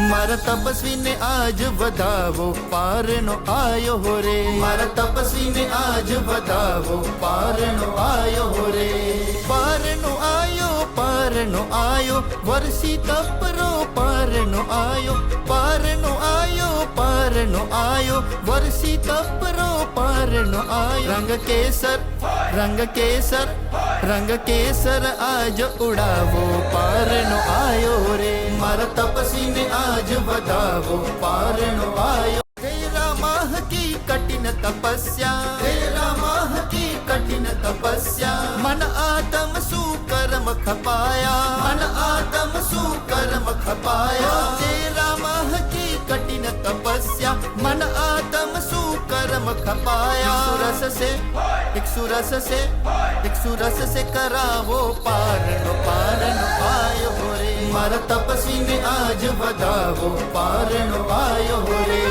मारा तपस्वी ने आज वधावो पारनो आयो हो रे। मारा तपस्वी ने आज वधावो पारनो आयो हो रे। पारनो आयो वर्षी तपरो पारनो आयो। पारनो आयो वर्षी तपरो पारनो आयो। रंग केसर आज उड़ावो पारनो आयो रे। मारा तपस्वी ने आज वधावो पारनो आयो। 13 माह की कठिन तपस्या, 13 माह की कठिन तपस्या, मन आत्म सुकर्म खपाया, मन आत्म सुकर्म खपाया। 13 माह की कठिन तपस्या, मन आत्म सुकर्म खपाया। एक सुरस से करावो पारनो आयो हो रे। मारा तपस्वी ने आज वधावो पारनो आयो हो रे।